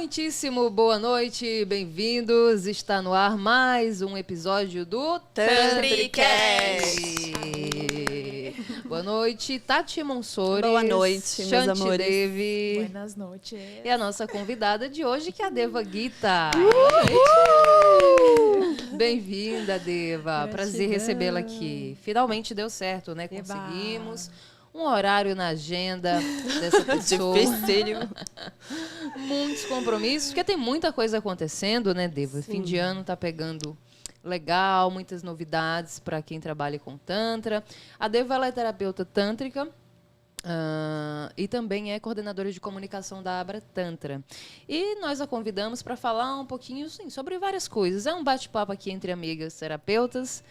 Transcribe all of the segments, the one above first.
Muitíssimo boa noite, bem-vindos. Está no ar mais um episódio do Tantricast. Boa noite, Tati Monsores. Boa noite, meus Shanti amores. Devi. Buenas noches. E a nossa convidada de hoje, que é a Deva Gita. Bem-vinda, Deva. Prazer recebê-la aqui. Finalmente deu certo, né? Conseguimos um horário na agenda dessa pessoa. Dificílimo. Muitos compromissos, porque tem muita coisa acontecendo, né, Deva? Sim. Fim de ano tá pegando legal, muitas novidades para quem trabalha com Tantra. A Deva, ela é terapeuta tântrica. E também é coordenadora de comunicação da Abra Tantra. E nós a convidamos para falar um pouquinho sobre várias coisas. É um bate-papo aqui entre amigas terapeutas.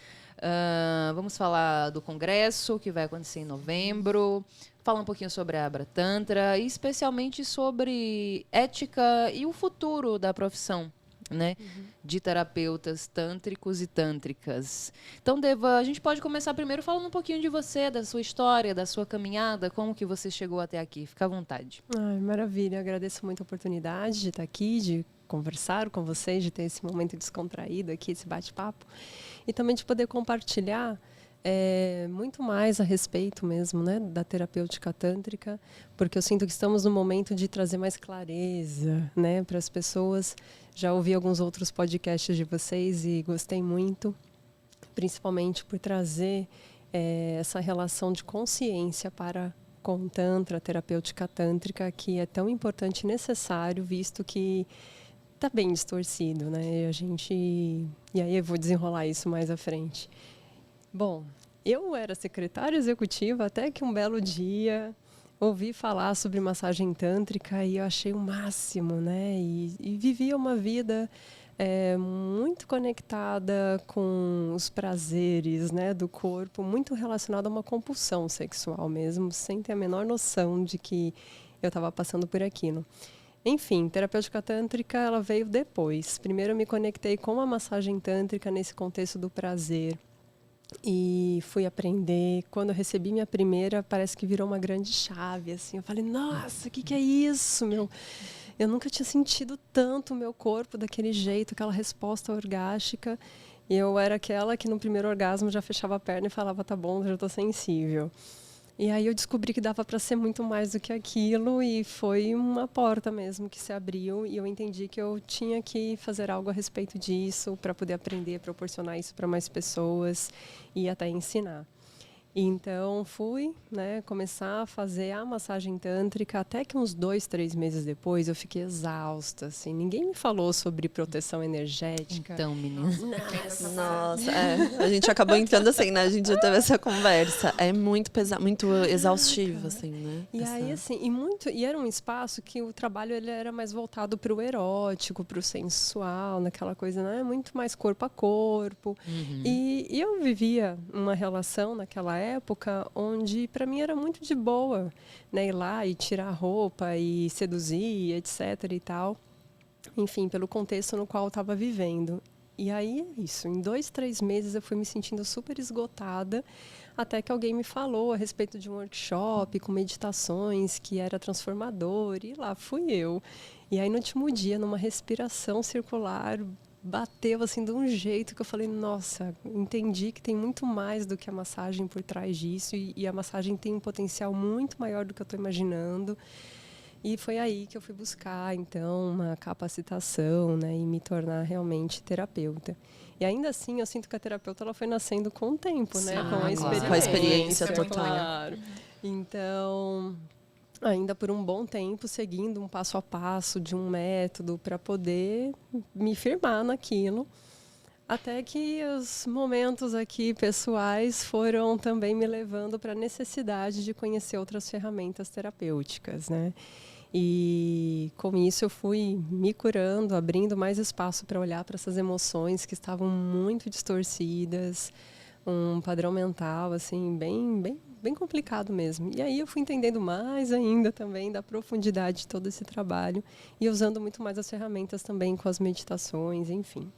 Vamos falar do congresso que vai acontecer em novembro, falar um pouquinho sobre a Abra Tantra e especialmente sobre ética e o futuro da profissão, né? De terapeutas tântricos e tântricas. Então, Deva, a gente pode começar primeiro falando um pouquinho de você, da sua história, da sua caminhada, como que você chegou até aqui. Fica à vontade. Ai, maravilha, agradeço muito a oportunidade de estar aqui, de conversar com vocês, de ter esse momento descontraído aqui, esse bate-papo, e também de poder compartilhar muito mais a respeito mesmo, né, da terapêutica tântrica, porque eu sinto que estamos no momento de trazer mais clareza, né, para as pessoas. Já ouvi alguns outros podcasts de vocês e gostei muito, principalmente por trazer essa relação de consciência com Tantra, terapêutica tântrica, que é tão importante e necessário, visto que está bem distorcido, né? E aí eu vou desenrolar isso mais à frente. Bom, eu era secretária executiva até que um belo dia ouvi falar sobre massagem tântrica e eu achei o máximo, né? E vivia uma vida muito conectada com os prazeres, né, do corpo, muito relacionada a uma compulsão sexual mesmo, sem ter a menor noção de que eu estava passando por aquilo. Enfim, terapêutica tântrica, ela veio depois. Primeiro eu me conectei com a massagem tântrica nesse contexto do prazer. E fui aprender. Quando eu recebi minha primeira, parece que virou uma grande chave. Assim. Eu falei, nossa, o que é isso, meu? Eu nunca tinha sentido tanto o meu corpo daquele jeito, aquela resposta orgástica. E eu era aquela que no primeiro orgasmo já fechava a perna e falava, tá bom, já estou sensível. E aí eu descobri que dava para ser muito mais do que aquilo e foi uma porta mesmo que se abriu e eu entendi que eu tinha que fazer algo a respeito disso para poder aprender, proporcionar isso para mais pessoas e até ensinar. Então fui, né, começar a fazer a massagem tântrica, até que uns 2, 3 meses depois eu fiquei exausta, assim, ninguém me falou sobre proteção energética. Então, meninas. Nossa, a gente acabou entrando assim, né? A gente já teve essa conversa. É muito pesado, muito exaustivo, assim, né? E aí, assim, e era um espaço que o trabalho ele era mais voltado para o erótico, para o sensual, naquela coisa, né? Muito mais corpo a corpo. E eu vivia uma relação naquela época onde para mim era muito de boa, né, ir lá e tirar a roupa e seduzir, etc e tal, enfim, pelo contexto no qual eu estava vivendo. E aí é isso, em 2, 3 meses eu fui me sentindo super esgotada, até que alguém me falou a respeito de um workshop com meditações que era transformador, e lá fui eu. E aí no último dia, numa respiração circular, bateu assim de um jeito que eu falei, nossa, entendi que tem muito mais do que a massagem por trás disso e a massagem tem um potencial muito maior do que eu estou imaginando. E foi aí que eu fui buscar, então, uma capacitação, né, e me tornar realmente terapeuta. E ainda assim, eu sinto que a terapeuta ela foi nascendo com o tempo, né, com a experiência. Com a experiência total. Claro. Então, ainda por um bom tempo, seguindo um passo a passo de um método para poder me firmar naquilo. Até que os momentos aqui pessoais foram também me levando para a necessidade de conhecer outras ferramentas terapêuticas, né? E com isso eu fui me curando, abrindo mais espaço para olhar para essas emoções que estavam muito distorcidas, um padrão mental assim bem complicado mesmo. E aí eu fui entendendo mais ainda também da profundidade de todo esse trabalho e usando muito mais as ferramentas também com as meditações, enfim.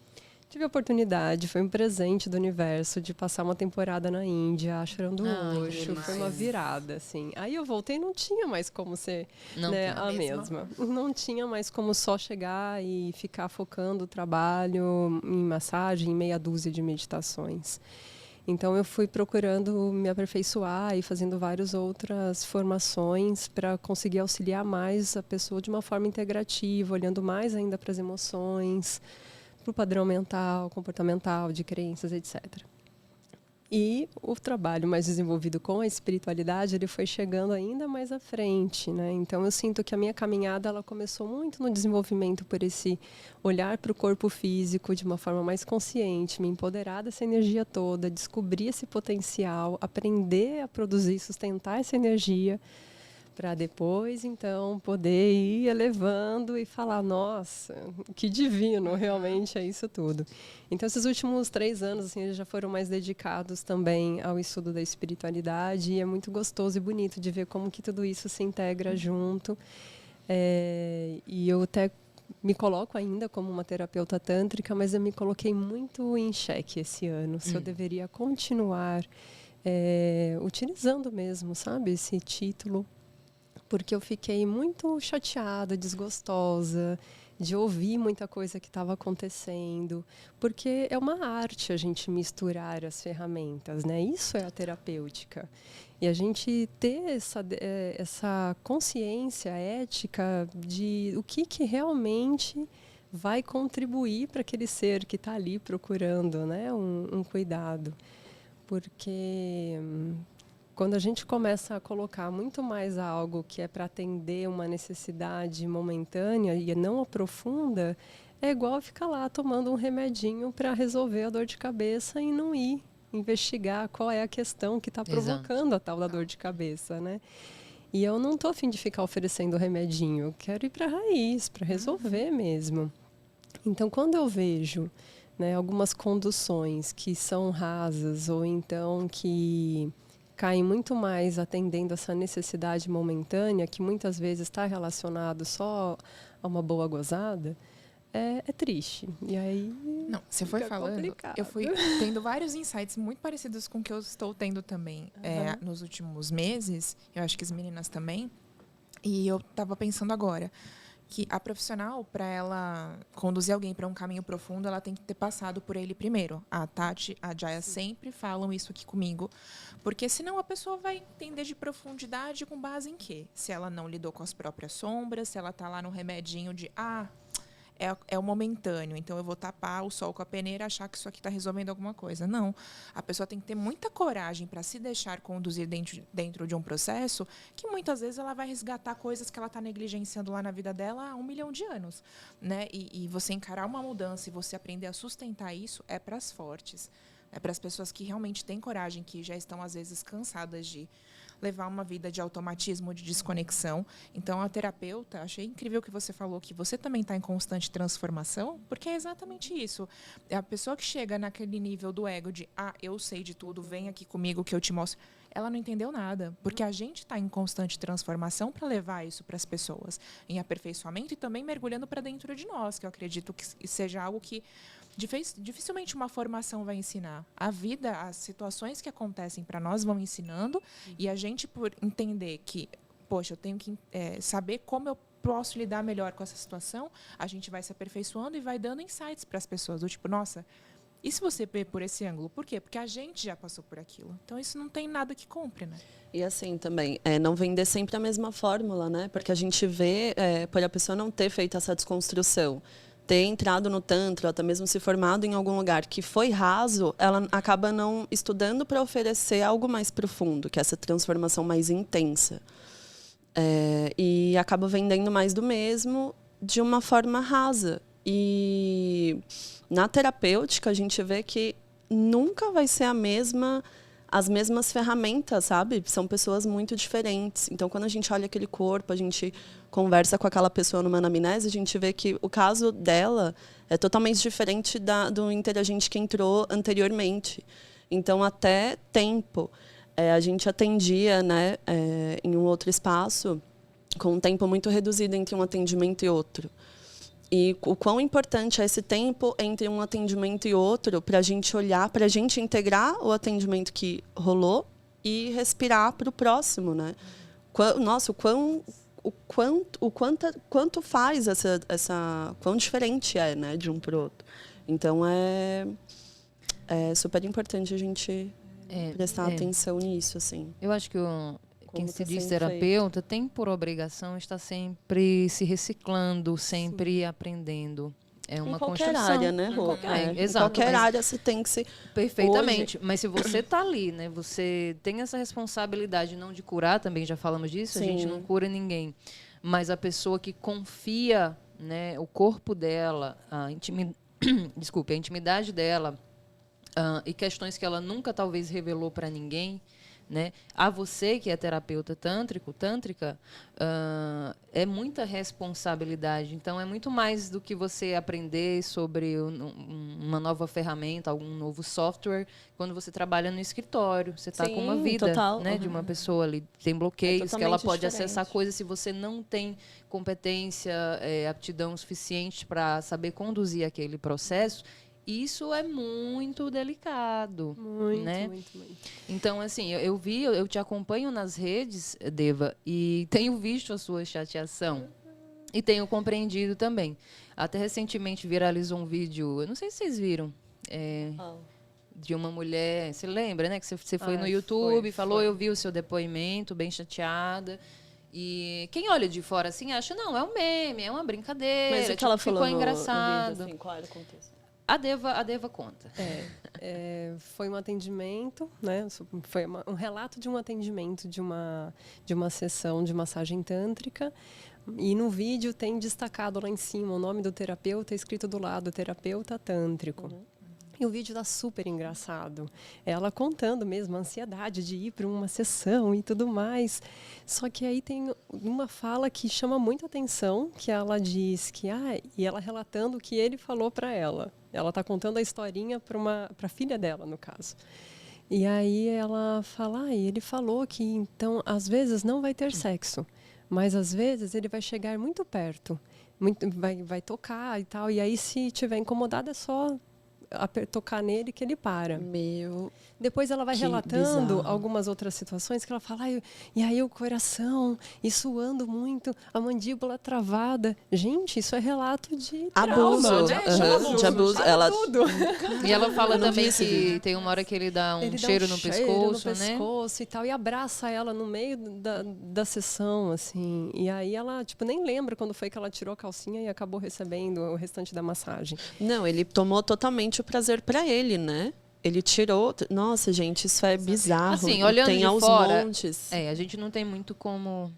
tive a oportunidade, foi um presente do universo de passar uma temporada na Índia, achando Ai, que Osho, foi uma demais. virada, assim. Aí eu voltei e não tinha mais como ser Não né, tem. a mesma. Não tinha mais como só chegar e ficar focando o trabalho em massagem, em meia dúzia de meditações. Então eu fui procurando me aperfeiçoar e fazendo várias outras formações para conseguir auxiliar mais a pessoa de uma forma integrativa, olhando mais ainda para as emoções, para o padrão mental, comportamental, de crenças, etc. E o trabalho mais desenvolvido com a espiritualidade, ele foi chegando ainda mais à frente, né? Então eu sinto que a minha caminhada ela começou muito no desenvolvimento por esse olhar para o corpo físico de uma forma mais consciente, me empoderar dessa energia toda, descobrir esse potencial, aprender a produzir e sustentar essa energia para depois, então, poder ir elevando e falar, nossa, que divino realmente é isso tudo. Então, esses últimos 3 anos, assim, eles já foram mais dedicados também ao estudo da espiritualidade e é muito gostoso e bonito de ver como que tudo isso se integra junto. E eu até me coloco ainda como uma terapeuta tântrica, mas eu me coloquei muito em xeque esse ano, se eu deveria continuar utilizando mesmo, sabe, esse título, porque eu fiquei muito chateada, desgostosa de ouvir muita coisa que estava acontecendo, porque é uma arte a gente misturar as ferramentas, né? Isso é a terapêutica. E a gente ter essa consciência ética de o que realmente vai contribuir para aquele ser que está ali procurando, né, um cuidado. Porque quando a gente começa a colocar muito mais algo que é para atender uma necessidade momentânea e não aprofunda, é igual ficar lá tomando um remedinho para resolver a dor de cabeça e não ir investigar qual é a questão que está provocando a tal da dor de cabeça, né? E eu não estou a fim de ficar oferecendo remedinho, eu quero ir para a raiz, para resolver mesmo. Então, quando eu vejo, né, algumas conduções que são rasas ou então que caem muito mais atendendo essa necessidade momentânea, que muitas vezes está relacionado só a uma boa gozada, é triste. E aí não, você foi falando, complicado. eu fui tendo vários insights muito parecidos com o que eu estou tendo também nos últimos meses. Eu acho que as meninas também. E eu estava pensando agora que a profissional, para ela conduzir alguém para um caminho profundo, ela tem que ter passado por ele primeiro. A Tati, a Jaya sempre falam isso aqui comigo, porque senão a pessoa vai entender de profundidade com base em quê? Se ela não lidou com as próprias sombras, se ela está lá no remedinho de é o momentâneo, então eu vou tapar o sol com a peneira e achar que isso aqui está resolvendo alguma coisa. Não. A pessoa tem que ter muita coragem para se deixar conduzir dentro de um processo que muitas vezes ela vai resgatar coisas que ela está negligenciando lá na vida dela há 1 milhão de anos, né? E você encarar uma mudança e você aprender a sustentar isso é para as fortes. É para as pessoas que realmente têm coragem, que já estão, às vezes, cansadas de levar uma vida de automatismo, de desconexão. Então, a terapeuta, achei incrível que você falou que você também está em constante transformação, porque é exatamente isso. É a pessoa que chega naquele nível do ego de, eu sei de tudo, vem aqui comigo que eu te mostro. Ela não entendeu nada, porque a gente está em constante transformação para levar isso para as pessoas, em aperfeiçoamento e também mergulhando para dentro de nós, que eu acredito que seja algo que dificilmente uma formação vai ensinar. A vida, as situações que acontecem para nós vão ensinando, e a gente, por entender que, poxa, eu tenho que saber como eu posso lidar melhor com essa situação, a gente vai se aperfeiçoando e vai dando insights para as pessoas, do tipo, nossa, e se você vê por esse ângulo? Por quê? Porque a gente já passou por aquilo. Então, isso não tem nada que compre, né? E assim também, não vender sempre a mesma fórmula, né? Porque a gente vê, por a pessoa não ter feito essa desconstrução, ter entrado no Tantra, até mesmo se formado em algum lugar que foi raso, ela acaba não estudando para oferecer algo mais profundo, que é essa transformação mais intensa. E acaba vendendo mais do mesmo de uma forma rasa. E na terapêutica a gente vê que nunca vai ser as mesmas ferramentas, sabe? São pessoas muito diferentes. Então, quando a gente olha aquele corpo, a gente conversa com aquela pessoa numa anamnese, a gente vê que o caso dela é totalmente diferente do interagente que entrou anteriormente. Então, até tempo. A gente atendia, né, em um outro espaço com um tempo muito reduzido entre um atendimento e outro. E o quão importante é esse tempo entre um atendimento e outro para a gente olhar, para a gente integrar o atendimento que rolou e respirar para o próximo, né? Nossa, quanto faz quão diferente é, né, de um para o outro. Então é super importante a gente prestar atenção nisso, assim. Eu acho que quem Como se tá diz sendo terapeuta tem por obrigação estar sempre se reciclando, sempre aprendendo. É uma Em qualquer construção. área, né, Rô? Em Exato, qualquer mas- área você tem que se... Perfeitamente. Mas se você está ali, né? Você tem essa responsabilidade não de curar, também já falamos disso, a gente Sim. não cura ninguém. Mas a pessoa que confia, né, o corpo dela, desculpe, a intimidade dela, e questões que ela nunca talvez revelou para ninguém, né? A você que é terapeuta tântrica, é muita responsabilidade. Então, é muito mais do que você aprender sobre uma nova ferramenta, algum novo software, quando você trabalha no escritório. Você está com uma Sim, vida, total. né, de uma pessoa ali. Tem bloqueios, que ela totalmente pode diferente. acessar coisas se você não tem competência, aptidão suficiente para saber conduzir aquele processo. Isso é muito delicado, Muito, né? muito, muito. Então, assim, eu te acompanho nas redes, Deva, e tenho visto a sua chateação. E tenho compreendido também. Até recentemente viralizou um vídeo, eu não sei se vocês viram, de uma mulher, você lembra, né? Que você foi no YouTube, falou, eu vi o seu depoimento, bem chateada. E quem olha de fora assim acha, não, é um meme, é uma brincadeira, Mas o que ela falou ficou no engraçado. vídeo, assim, qual era o contexto? A Deva conta. Foi um atendimento, né? Foi um relato de um atendimento de uma sessão de massagem tântrica. E no vídeo tem destacado lá em cima o nome do terapeuta, escrito do lado, terapeuta tântrico. E o vídeo está super engraçado. Ela contando mesmo a ansiedade de ir para uma sessão e tudo mais. Só que aí tem uma fala que chama muita atenção, que ela diz que... e ela relatando o que ele falou para ela. Ela está contando a historinha para a filha dela, no caso. E aí ela fala, e ele falou que, então, às vezes não vai ter sexo, mas às vezes ele vai chegar muito perto, vai tocar e tal, e aí se tiver incomodado é só tocar nele que ele para. Depois ela vai Que relatando bizarro. algumas outras situações que ela fala, e aí o coração, e suando muito, a mandíbula travada. Gente, isso é relato de Abuso, trauma, né? de abuso. Para Ela tudo. E ela fala Eu não vi também esse que vídeo. tem uma hora que ele dá um Ele dá cheiro no pescoço, no né? pescoço e tal, e abraça ela no meio da sessão, assim. E aí ela, tipo, nem lembra quando foi que ela tirou a calcinha e acabou recebendo o restante da massagem. Não, ele tomou totalmente o prazer para ele, né? Ele tirou... Nossa, gente, isso é bizarro. Assim, olhando tem de aos fora, montes. a gente não tem muito como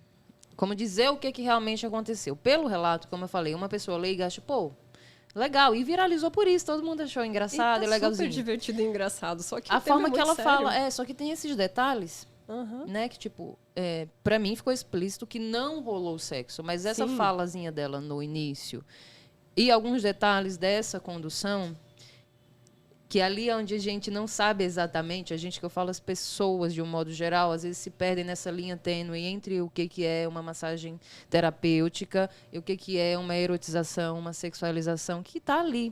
dizer o que realmente aconteceu. Pelo relato, como eu falei, uma pessoa leiga acha, pô, legal, e viralizou por isso, todo mundo achou engraçado e legalzinho. Super divertido e engraçado, só que A o tema forma é que muito ela sério. fala, só que tem esses detalhes, né, que tipo, pra mim ficou explícito que não rolou sexo, mas essa Sim. falazinha dela no início e alguns detalhes dessa condução, que ali é onde a gente não sabe exatamente, a gente que eu falo, as pessoas de um modo geral, às vezes se perdem nessa linha tênue entre o que é uma massagem terapêutica e o que é uma erotização, uma sexualização, que está ali.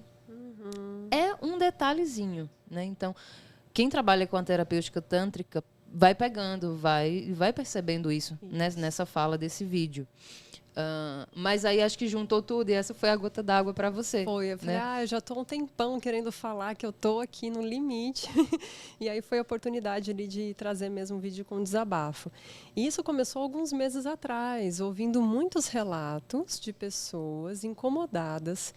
É um detalhezinho, né? Então, quem trabalha com a terapêutica tântrica vai pegando, vai percebendo isso. Nessa fala desse vídeo. Mas aí acho que juntou tudo e essa foi a gota d'água para você. Foi, eu falei, né? eu já estou um tempão querendo falar que eu estou aqui no limite. E aí foi a oportunidade ali de trazer mesmo um vídeo com desabafo. E isso começou alguns meses atrás, ouvindo muitos relatos de pessoas incomodadas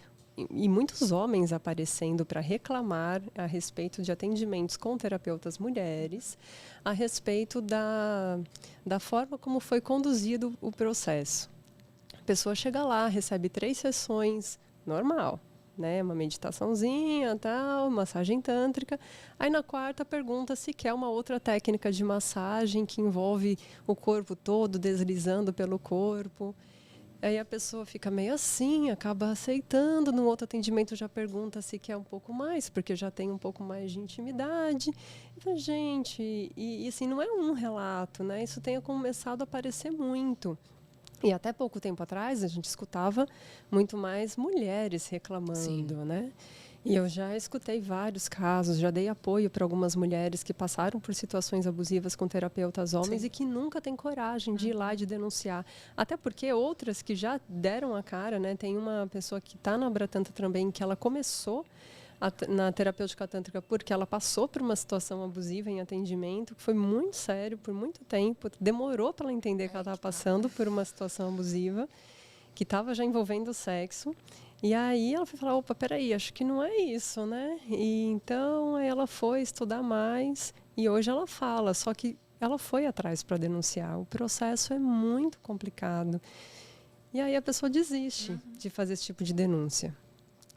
e muitos homens aparecendo para reclamar a respeito de atendimentos com terapeutas mulheres, a respeito da forma como foi conduzido o processo. A pessoa chega lá, recebe 3 sessões, normal, né? Uma meditaçãozinha, tal, massagem tântrica. Aí na 4ª pergunta se quer uma outra técnica de massagem que envolve o corpo todo, deslizando pelo corpo. Aí a pessoa fica meio assim, acaba aceitando. No outro atendimento já pergunta se quer um pouco mais, porque já tem um pouco mais de intimidade. Então, gente, e assim, não é um relato, né? Isso tem começado a aparecer muito. E até pouco tempo atrás, a gente escutava muito mais mulheres reclamando, né? E eu já escutei vários casos, já dei apoio para algumas mulheres que passaram por situações abusivas com terapeutas homens e que nunca têm coragem de ir lá e de denunciar. Até porque outras que já deram a cara, né? Tem uma pessoa que está na Abratantra também, que ela começou na terapêutica tântrica porque ela passou por uma situação abusiva em atendimento, que foi muito sério por muito tempo, demorou para ela entender que ela estava passando por uma situação abusiva, que estava já envolvendo o sexo. E aí ela foi falar, opa, peraí, acho que não é isso, né? E então ela foi estudar mais e hoje ela fala, só que ela foi atrás para denunciar. O processo é muito complicado. E aí a pessoa desiste de fazer esse tipo de denúncia.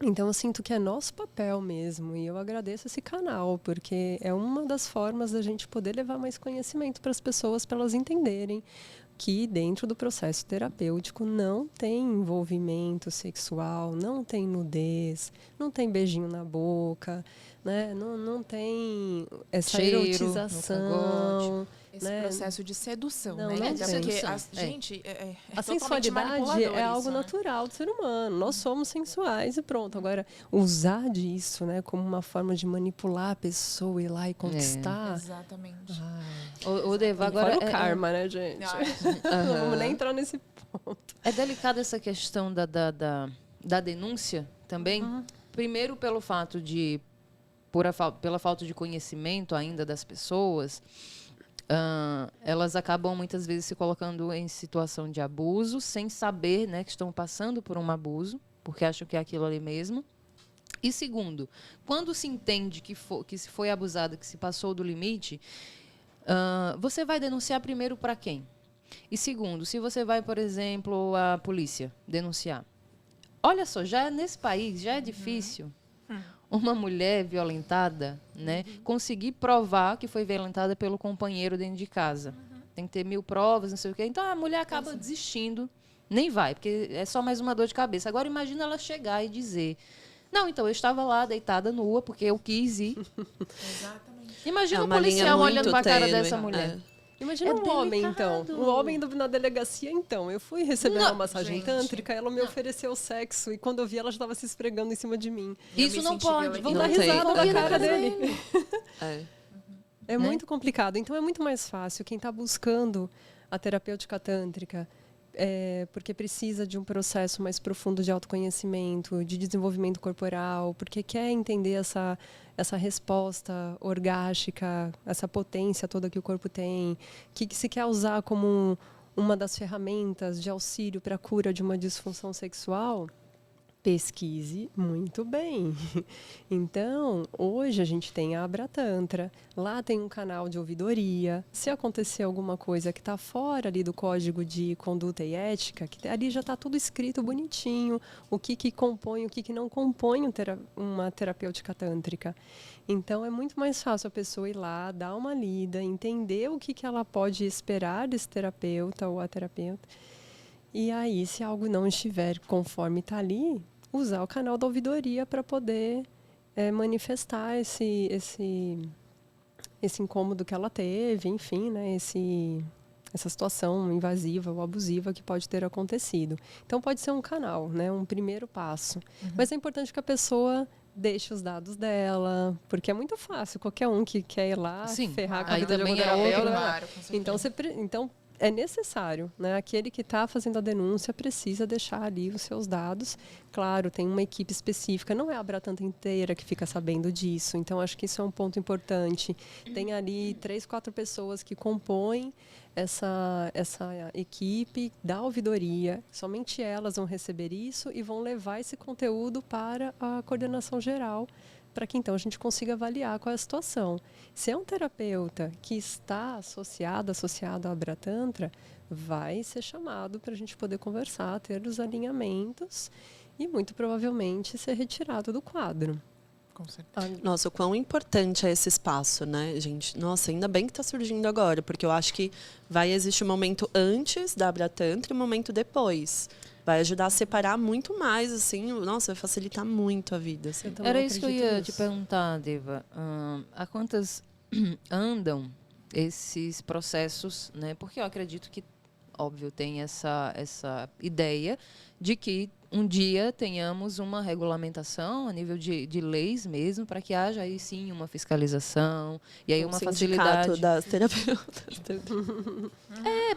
Então eu sinto que é nosso papel mesmo e eu agradeço esse canal, porque é uma das formas da gente poder levar mais conhecimento para as pessoas, para elas entenderem que dentro do processo terapêutico não tem envolvimento sexual, não tem nudez, não tem beijinho na boca, né? Não tem essa Cheiro, erotização. Esse né? processo de sedução, Não, né? não Até tem. porque, Sedução, gente, A totalmente sensualidade é algo isso, né? natural do ser humano. Nós somos sensuais e pronto. Agora, usar disso, né, como uma forma de manipular a pessoa, ir lá e conquistar. Exatamente. O Deva, agora Fora o karma, né, gente? Não vamos nem entrar nesse ponto. é delicada essa questão da denúncia também. Primeiro pelo fato de, pela falta de conhecimento ainda das pessoas, elas acabam muitas vezes se colocando em situação de abuso, sem saber, né, que estão passando por um abuso, porque acham que é aquilo ali mesmo. E segundo, quando se entende que se foi abusado, que se passou do limite, você vai denunciar primeiro para quem? E segundo, se você vai, por exemplo, à polícia denunciar. Olha só, já nesse país já é difícil uma mulher violentada, né, conseguir provar que foi violentada pelo companheiro dentro de casa. Tem que ter 1000 provas, não sei o quê. Então a mulher acaba desistindo, nem vai, porque é só mais uma dor de cabeça. Agora imagina ela chegar e dizer: não, então eu estava lá deitada nua porque eu quis ir. Exatamente. Imagina É um uma linha policial muito olhando para a cara tênue, dessa mulher. Imagina É um homem, delicado. então. Um homem na delegacia, então. Eu fui receber Não, uma massagem gente. tântrica, ela me ofereceu sexo. E quando eu vi, ela já estava se esfregando em cima de mim. Isso me não senti pode. violenta. Vão Não dar tem, risada na é. cara dele. É. É muito complicado. Então, é muito mais fácil quem está buscando a terapêutica tântrica, porque precisa de um processo mais profundo de autoconhecimento, de desenvolvimento corporal, porque quer entender essa resposta orgástica, essa potência toda que o corpo tem, que se quer usar como uma das ferramentas de auxílio para a cura de uma disfunção sexual. Pesquise muito bem. Então, hoje a gente tem a Abratantra, lá tem um canal de ouvidoria. Se acontecer alguma coisa que está fora ali do código de conduta e ética, que ali já está tudo escrito bonitinho, o que compõe, o que não compõe uma terapêutica tântrica. Então, é muito mais fácil a pessoa ir lá, dar uma lida, entender o que ela pode esperar desse terapeuta ou a terapeuta. E aí, se algo não estiver conforme está ali, usar o canal da ouvidoria para poder manifestar esse incômodo que ela teve, enfim, né, essa situação invasiva ou abusiva que pode ter acontecido. Então, pode ser um canal, né, um primeiro passo. Mas é importante que a pessoa deixe os dados dela, porque é muito fácil. Qualquer um que quer ir lá, Sim, ferrar com a aí vida de algum também é terapeuta, outro, vai lá. Claro, com certeza. Então, é necessário, né? Aquele que está fazendo a denúncia precisa deixar ali os seus dados. Claro, tem uma equipe específica, não é a Abratantra inteira que fica sabendo disso. Então, acho que isso é um ponto importante. Tem ali 3, 4 pessoas que compõem essa equipe da ouvidoria. Somente elas vão receber isso e vão levar esse conteúdo para a coordenação geral, para que então a gente consiga avaliar qual é a situação. Se é um terapeuta que está associado à Abratantra, vai ser chamado para a gente poder conversar, ter os alinhamentos e muito provavelmente ser retirado do quadro. Com certeza. Nossa, o quão importante é esse espaço, né, gente? Nossa, ainda bem que está surgindo agora, porque eu acho que vai existir um momento antes da Abratantra e um momento depois. Vai ajudar a separar muito mais, assim. Nossa, vai facilitar muito a vida. Assim. Era isso que eu ia te perguntar, Deva. A quantas andam esses processos, né? Porque eu acredito que óbvio, tem essa ideia de que um dia tenhamos uma regulamentação a nível de leis mesmo, para que haja aí sim uma fiscalização e aí uma facilidade. Das terapeutas.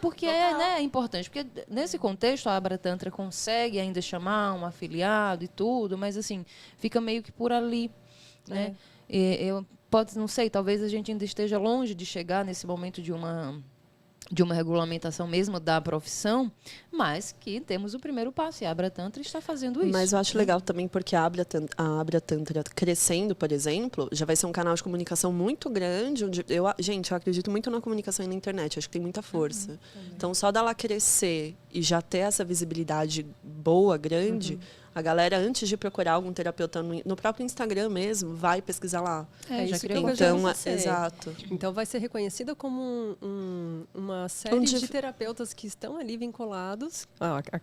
Porque é importante, porque nesse contexto a Abra Tantra consegue ainda chamar um afiliado e tudo, mas assim, fica meio que por ali, né? Não sei, talvez a gente ainda esteja longe de chegar nesse momento de uma regulamentação mesmo da profissão, mas que temos o primeiro passo, e a Abra Tantra está fazendo isso. Mas eu acho legal também porque a Abra Tantra crescendo, por exemplo, já vai ser um canal de comunicação muito grande, onde eu acredito muito na comunicação e na internet, acho que tem muita força. Então, só dela crescer e já ter essa visibilidade boa, grande, a galera, antes de procurar algum terapeuta no próprio Instagram mesmo, vai pesquisar lá. Já isso criou exato. Então, vai ser reconhecida como uma série de terapeutas que estão ali vinculados.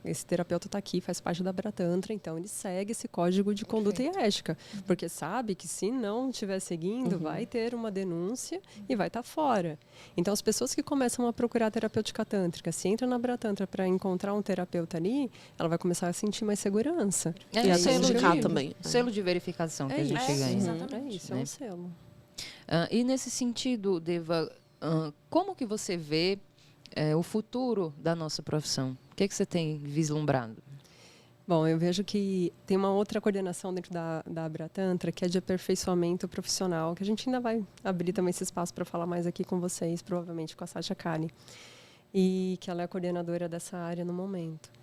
Esse terapeuta está aqui, faz parte da Abra Tantra, então ele segue esse código de conduta e ética. Porque sabe que se não estiver seguindo, vai ter uma denúncia e vai estar fora. Então, as pessoas que começam a procurar terapêutica tântrica, se entra na Abra Tantra para encontrar um terapeuta ali, ela vai começar a sentir mais segurança. E a indicar também. Selo de verificação que a gente ganha. Exatamente, isso é um selo. E nesse sentido, Deva, como que você vê o futuro da nossa profissão? O que você tem vislumbrado? Bom, eu vejo que tem uma outra coordenação dentro da Abra Tantra, que é de aperfeiçoamento profissional, que a gente ainda vai abrir também esse espaço para falar mais aqui com vocês, provavelmente com a Sátia Kali, e que ela é a coordenadora dessa área no momento.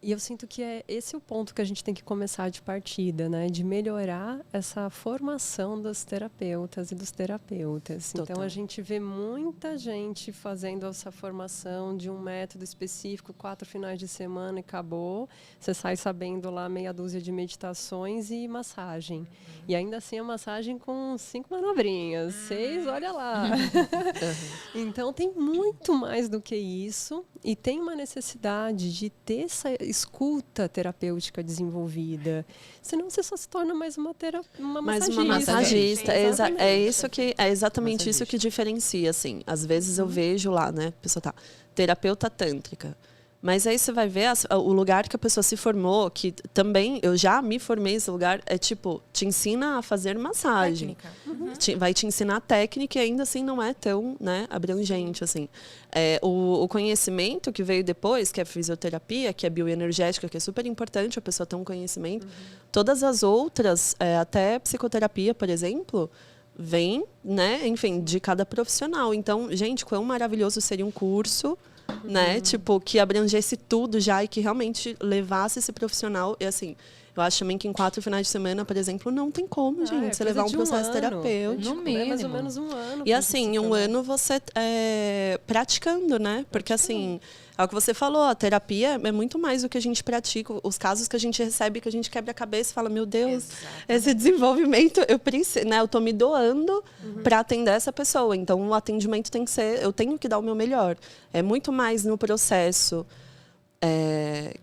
E eu sinto que é esse o ponto que a gente tem que começar de partida, né? De melhorar essa formação das terapeutas e dos terapeutas. Total. Então, a gente vê muita gente fazendo essa formação de um método específico, 4 finais de semana e acabou. Você sai sabendo lá meia dúzia de meditações e massagem. E ainda assim, a massagem com 5 manobrinhas, 6, olha lá. Então, tem muito mais do que isso. E tem uma necessidade de ter essa escuta terapêutica desenvolvida. Senão você só se torna mais uma massagista. É exatamente isso que diferencia, assim. Às vezes eu vejo lá, né, a pessoa terapeuta tântrica. Mas aí você vai ver o lugar que a pessoa se formou, que também eu já me formei nesse lugar, é tipo, te ensina a fazer massagem. Vai te ensinar a técnica e ainda assim não é tão, né, abrangente, assim. O conhecimento que veio depois, que é fisioterapia, que é bioenergética, que é super importante a pessoa ter um conhecimento. Todas as outras, até psicoterapia, por exemplo, vem, né, enfim, de cada profissional. Então, gente, quão maravilhoso seria um curso, né, tipo, que abrangesse tudo já e que realmente levasse esse profissional. E assim, eu acho também que em 4 finais de semana, por exemplo, não tem como, gente, você levar um processo terapêutico. No mínimo. Mais ou menos um ano. E assim, em um ano você praticando, né? Porque assim, é o que você falou, a terapia é muito mais do que a gente pratica. Os casos que a gente recebe, que a gente quebra a cabeça e fala, meu Deus, esse desenvolvimento, eu tô me doando para atender essa pessoa. Então, o atendimento tem que ser, eu tenho que dar o meu melhor. É muito mais no processo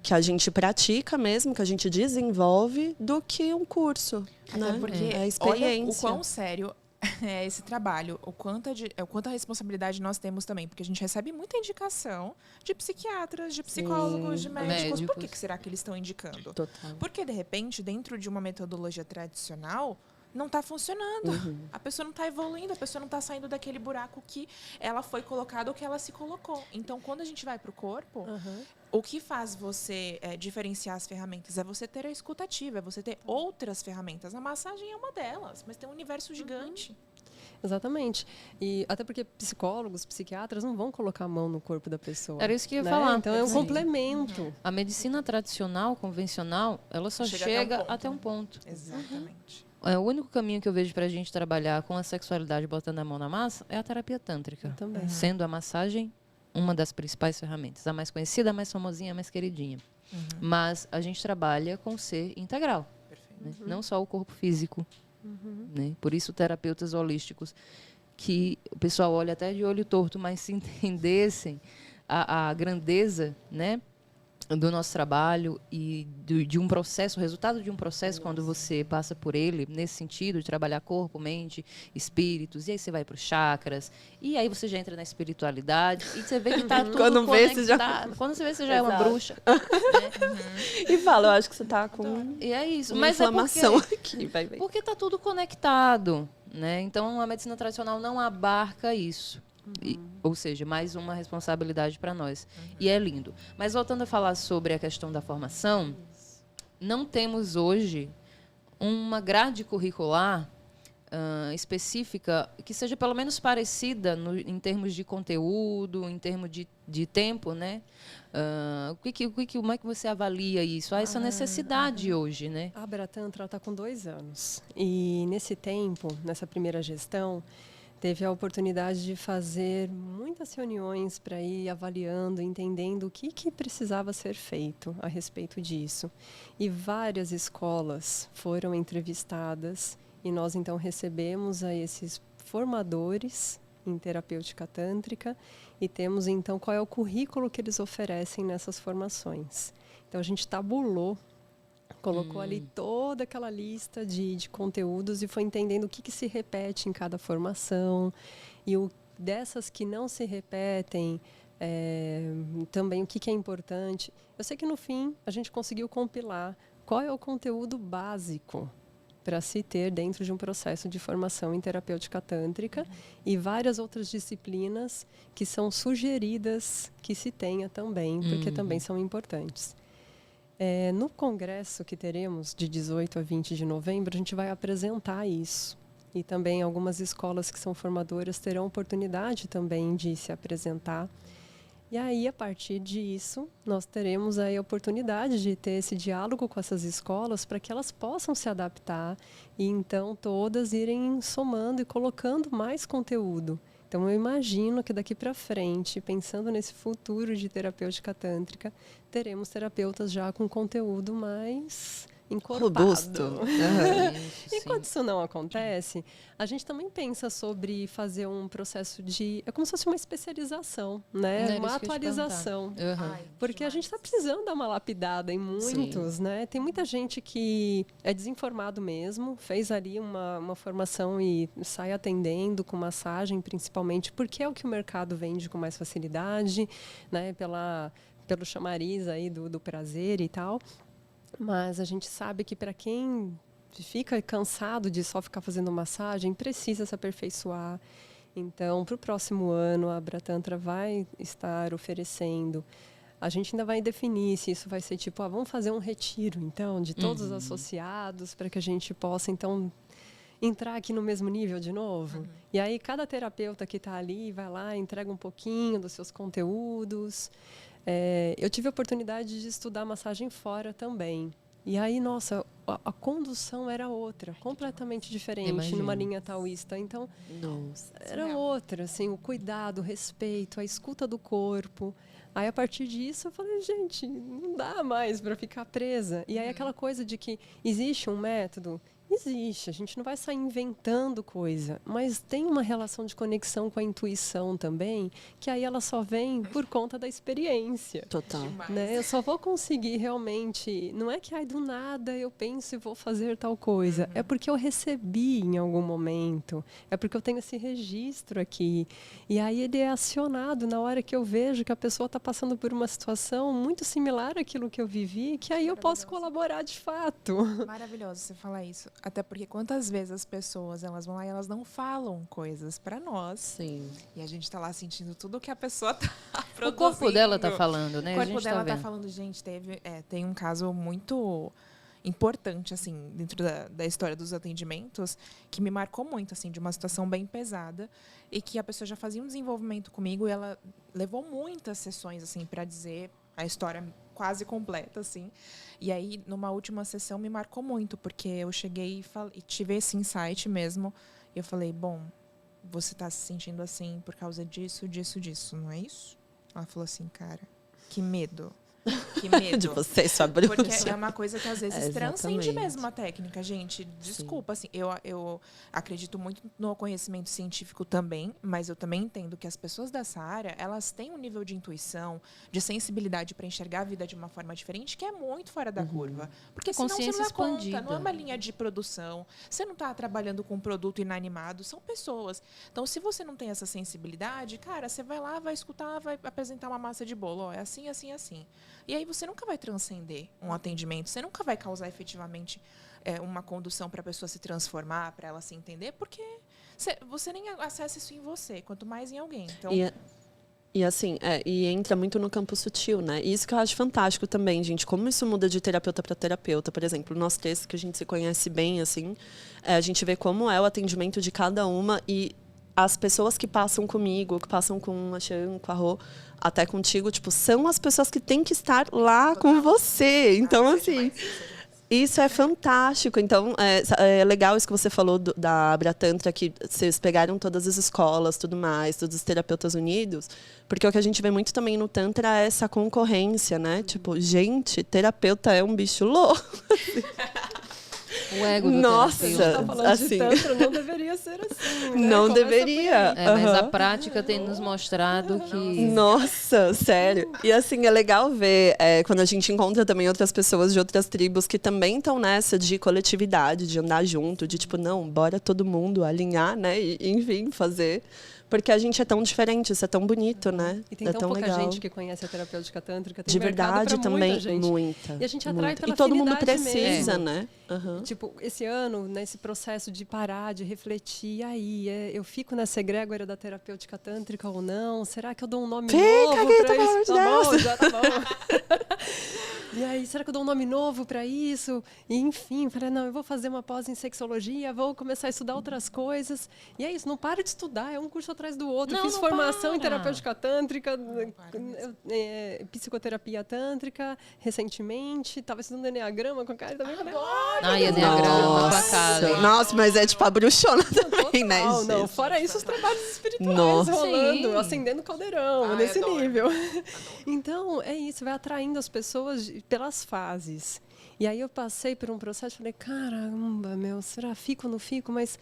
que a gente pratica mesmo, que a gente desenvolve, do que um curso. Até né? porque É a experiência. olha o quão sério é esse trabalho, o quanto a responsabilidade nós temos também, porque a gente recebe muita indicação de psiquiatras, de psicólogos, de médicos. Por que será que eles estão indicando? Total. Porque, de repente, dentro de uma metodologia tradicional, não está funcionando. A pessoa não está evoluindo, a pessoa não está saindo daquele buraco que ela foi colocada ou que ela se colocou. Então, quando a gente vai para o corpo, o que faz você diferenciar as ferramentas é você ter a escutativa, é você ter outras ferramentas. A massagem é uma delas, mas tem um universo gigante. Exatamente. E até porque psicólogos, psiquiatras não vão colocar a mão no corpo da pessoa. Era isso que eu ia né? falar. Então é um complemento. A medicina tradicional, convencional, ela só chega até um ponto. Exatamente. O único caminho que eu vejo para a gente trabalhar com a sexualidade botando a mão na massa é a terapia tântrica. Também. Sendo a massagem uma das principais ferramentas. A mais conhecida, a mais famosinha, a mais queridinha. Mas a gente trabalha com ser integral. Né? Não só o corpo físico. Né? Por isso, terapeutas holísticos, que o pessoal olha até de olho torto, mas se entendessem a grandeza, né, do nosso trabalho e de um processo, o resultado de um processo, quando você passa por ele, nesse sentido, de trabalhar corpo, mente, espíritos, e aí você vai para os chakras, e aí você já entra na espiritualidade, e você vê que está tudo Quando vê, você já... Quando você vê, você já é uma bruxa. E fala, eu acho que você está com E é isso. uma Mas inflamação aqui. Vai ver. porque está tudo conectado, né? Então, a medicina tradicional não abarca isso. Ou seja, mais uma responsabilidade para nós. E é lindo. Mas voltando a falar sobre a questão da formação, não temos hoje uma grade curricular específica que seja pelo menos parecida em termos de conteúdo, em termos de tempo, né? Como é que você avalia isso? Essa necessidade hoje, né? A Abratantra está com 2 anos. E nesse tempo, nessa primeira gestão, teve a oportunidade de fazer muitas reuniões para ir avaliando, entendendo o que precisava ser feito a respeito disso. E várias escolas foram entrevistadas e nós então recebemos a esses formadores em terapêutica tântrica e temos então qual é o currículo que eles oferecem nessas formações. Então a gente tabulou, colocou ali toda aquela lista de conteúdos e foi entendendo o que se repete em cada formação e dessas que não se repetem, também o que é importante. Eu sei que no fim a gente conseguiu compilar qual é o conteúdo básico para se ter dentro de um processo de formação em terapêutica tântrica e várias outras disciplinas que são sugeridas que se tenha também, porque também são importantes. No congresso que teremos de 18 a 20 de novembro, a gente vai apresentar isso. E também algumas escolas que são formadoras terão oportunidade também de se apresentar. E aí, a partir disso, nós teremos aí a oportunidade de ter esse diálogo com essas escolas para que elas possam se adaptar e, então, todas irem somando e colocando mais conteúdo. Então, eu imagino que daqui para frente, pensando nesse futuro de terapêutica tântrica, teremos terapeutas já com conteúdo mais encorpado. Robusto. Enquanto isso não acontece, a gente também pensa sobre fazer um processo de... É como se fosse uma especialização, né? Uma atualização. Porque a gente está precisando dar uma lapidada em muitos, né? Tem muita gente que é desinformado mesmo, fez ali uma formação e sai atendendo com massagem, principalmente, porque é o que o mercado vende com mais facilidade, né? Pelo chamariz aí do prazer e tal. Mas a gente sabe que para quem fica cansado de só ficar fazendo massagem, precisa se aperfeiçoar. Então, para o próximo ano, a Abratantra vai estar oferecendo. A gente ainda vai definir se isso vai ser tipo, vamos fazer um retiro, então, de todos os associados, para que a gente possa, então, entrar aqui no mesmo nível de novo. E aí, cada terapeuta que está ali vai lá, entrega um pouquinho dos seus conteúdos. Eu tive a oportunidade de estudar massagem fora também. E aí, nossa, a condução era outra, completamente diferente, numa linha taoísta. Então, era outra, assim, o cuidado, o respeito, a escuta do corpo. Aí, a partir disso, eu falei, gente, não dá mais para ficar presa. E aí, aquela coisa de que existe um método... Existe, a gente não vai sair inventando coisa, mas tem uma relação de conexão com a intuição também, que aí ela só vem por conta da experiência. Total. Né? Eu só vou conseguir realmente... Não é que do nada eu penso e vou fazer tal coisa. É porque eu recebi em algum momento. É porque eu tenho esse registro aqui. E aí ele é acionado na hora que eu vejo que a pessoa está passando por uma situação muito similar àquilo que eu vivi, que aí eu posso colaborar de fato. Maravilhoso você falar isso. Até porque quantas vezes as pessoas elas vão lá e elas não falam coisas pra nós. Sim. E a gente tá lá sentindo tudo que a pessoa tá produzindo. O corpo dela tá falando, né? O corpo dela tá falando, gente, tem um caso muito importante, assim, dentro da história dos atendimentos, que me marcou muito, assim, de uma situação bem pesada, e que a pessoa já fazia um desenvolvimento comigo e ela levou muitas sessões, assim, pra dizer a história quase completa, assim. E aí, numa última sessão, me marcou muito, porque eu cheguei e tive esse insight mesmo. E eu falei, bom, você tá se sentindo assim por causa disso, disso, disso, não é isso? Ela falou assim, cara, que medo. Que medo. De você, sua bruxa. Porque é uma coisa que às vezes transcende exatamente. mesmo a técnica, gente. Desculpa, assim, eu acredito muito no conhecimento científico também, mas eu também entendo que as pessoas dessa área, elas têm um nível de intuição, de sensibilidade para enxergar a vida de uma forma diferente, que é muito fora da curva. Porque senão você não dá conta, não é uma linha de produção, você não está trabalhando com um produto inanimado, são pessoas. Então, se você não tem essa sensibilidade, cara, você vai lá, vai escutar, vai apresentar uma massa de bolo, ó, é assim, assim, assim. E aí você nunca vai transcender um atendimento, você nunca vai causar efetivamente uma condução para a pessoa se transformar, para ela se entender, porque você nem acessa isso em você, quanto mais em alguém. Então, e assim, e entra muito no campo sutil, né? E isso que eu acho fantástico também, gente. Como isso muda de terapeuta para terapeuta. Por exemplo, nós três, que a gente se conhece bem, assim, a gente vê como é o atendimento de cada uma e as pessoas que passam comigo, que passam com a Chan, com a Rô, até contigo, tipo, são as pessoas que têm que estar lá com você. Então, assim, isso é fantástico. Então, é legal isso que você falou da Abratantra, que vocês pegaram todas as escolas, tudo mais, todos os terapeutas unidos, porque o que a gente vê muito também no Tantra é essa concorrência, né? Tipo, gente, terapeuta é um bicho louco. O ego do Nossa, terapeuta. Tá falando assim, de tantra, não deveria ser assim, né? não Começa deveria. Mas a prática tem nos mostrado que... Nossa, sério. E assim, é legal ver quando a gente encontra também outras pessoas de outras tribos que também estão nessa de coletividade, de andar junto, de tipo, não, bora todo mundo alinhar, né? E, enfim, fazer. Porque a gente é tão diferente, isso é tão bonito, né? E tem é tão tão pouca legal. gente que conhece a terapêutica tântrica. Tem De mercado verdade pra também, muita gente. muita. E a gente atrai muita. pela E todo mundo afinidade precisa, mesmo. né? Uhum. Tipo, esse ano, nesse processo de parar, de refletir, aí, eu fico nessa egrégora da terapêutica tântrica ou não? Será que eu dou um nome novo pra isso? Tá bom, já tá bom. E aí, será que eu dou um nome novo para isso? E, enfim, falei, não, eu vou fazer uma pós em sexologia, vou começar a estudar outras coisas. E é isso, não para de estudar, é um curso atrás do outro. Não, Fiz não formação em para. terapêutica tântrica, psicoterapia tântrica, recentemente, estava estudando enneagrama com a cara também. Falei, Ai, enneagrama, pra Kali. Nossa, mas é tipo a bruxona também, né, não, gente? não. Fora isso, os trabalhos espirituais Nossa. rolando, Sim. acendendo o caldeirão, Ai, nesse adoro. nível. Então, é isso, vai atraindo as pessoas pelas fases. E aí eu passei por um processo e falei, caramba, será fico ou não fico? Mas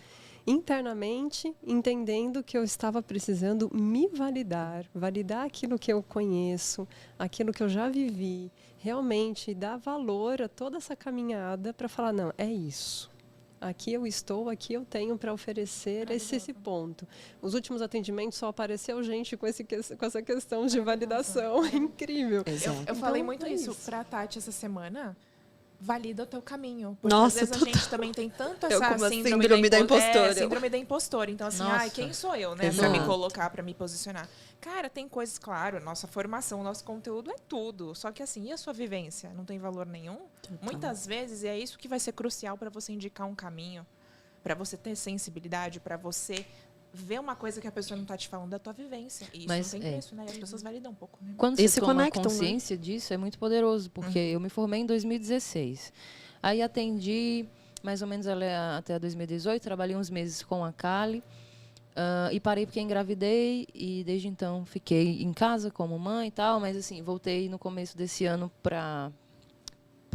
internamente, entendendo que eu estava precisando me validar aquilo que eu conheço, aquilo que eu já vivi, realmente dar valor a toda essa caminhada para falar, não, é isso. Aqui eu estou, aqui eu tenho para oferecer esse ponto. Os últimos atendimentos só apareceu gente com essa questão de validação. É incrível. Exato. Eu falei Então, muito é isso isso. pra Tati essa semana. Valida o teu caminho. Porque Nossa, às vezes a gente também tem tanto Eu essa com uma síndrome, síndrome da impostora. síndrome da impostora. Então, assim, Nossa. quem sou eu, né? Exato. Pra me colocar, pra me posicionar. Cara, tem coisas, claro, nossa formação, nosso conteúdo é tudo. Só que assim, e a sua vivência? Não tem valor nenhum? Muitas vezes é isso que vai ser crucial pra você indicar um caminho, pra você ter sensibilidade, pra você ver uma coisa que a pessoa não tá te falando da tua vivência. E isso Mas, não tem preço, né? E as pessoas validam um pouco, né? Quando E você se toma conectam, né? consciência disso, é muito poderoso, porque eu me formei em 2016. Aí atendi mais ou menos até 2018, trabalhei uns meses com a Kali e parei porque engravidei e desde então fiquei em casa como mãe e tal, mas assim, voltei no começo desse ano para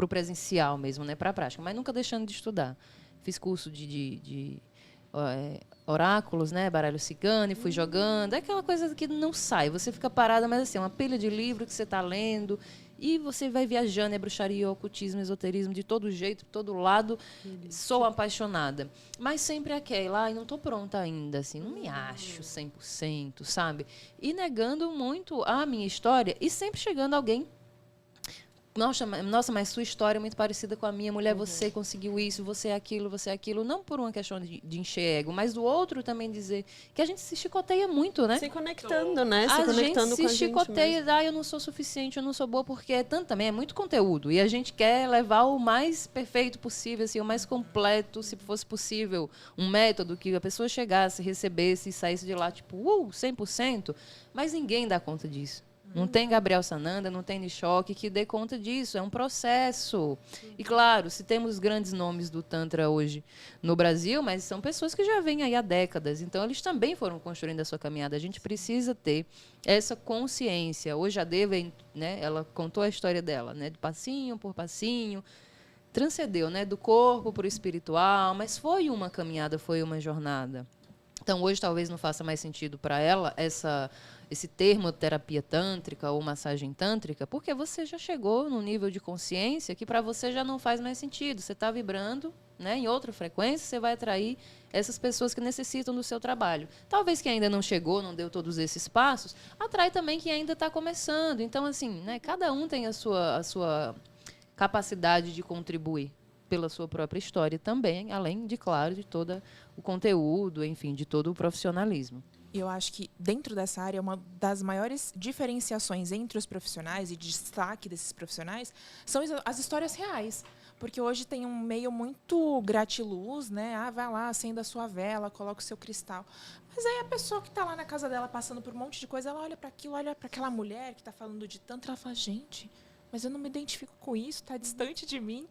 o presencial mesmo, né, para a prática, mas nunca deixando de estudar. Fiz curso de oráculos, né, baralho cigano, e fui jogando. É aquela coisa que não sai. Você fica parada, mas assim, uma pilha de livro que você está lendo e você vai viajando, é bruxaria, ocultismo, esoterismo, de todo jeito, de todo lado. Sou apaixonada. Mas sempre aquela, não estou pronta ainda, assim, não me acho 100%, sabe? E negando muito a minha história e sempre chegando alguém. Nossa, mas sua história é muito parecida com a minha. Mulher, você conseguiu isso, você é aquilo. Não por uma questão de encher ego, mas do outro também dizer que a gente se chicoteia muito, né? Se conectando, né? Se A conectando gente com a se gente chicoteia, mesmo. eu não sou suficiente, eu não sou boa, porque também é muito conteúdo. E a gente quer levar o mais perfeito possível, assim, o mais completo, se fosse possível. Um método que a pessoa chegasse, recebesse e saísse de lá, tipo, 100%. Mas ninguém dá conta disso. Não tem Gabriel Sananda, não tem Nishoque que dê conta disso. É um processo. E, claro, se temos grandes nomes do Tantra hoje no Brasil, mas são pessoas que já vêm aí há décadas. Então, eles também foram construindo a sua caminhada. A gente precisa ter essa consciência. Hoje, a Deva, né, ela contou a história dela, né, de passinho por passinho. Transcendeu, né, do corpo para o espiritual, mas foi uma caminhada, foi uma jornada. Então, hoje, talvez não faça mais sentido para ela esse termo terapia tântrica ou massagem tântrica, porque você já chegou num nível de consciência que para você já não faz mais sentido. Você está vibrando, né, em outra frequência, você vai atrair essas pessoas que necessitam do seu trabalho. Talvez quem ainda não chegou, não deu todos esses passos, atrai também quem ainda está começando. Então, assim, né, cada um tem a sua capacidade de contribuir pela sua própria história também, além de, claro, de todo o conteúdo, enfim, de todo o profissionalismo. E eu acho que dentro dessa área, uma das maiores diferenciações entre os profissionais e destaque desses profissionais são as histórias reais. Porque hoje tem um meio muito gratiluz, né? Ah, vai lá, acenda a sua vela, coloca o seu cristal. Mas aí a pessoa que está lá na casa dela passando por um monte de coisa, ela olha para aquilo, olha para aquela mulher que está falando de tantra, ela fala, gente, mas eu não me identifico com isso, está distante de mim.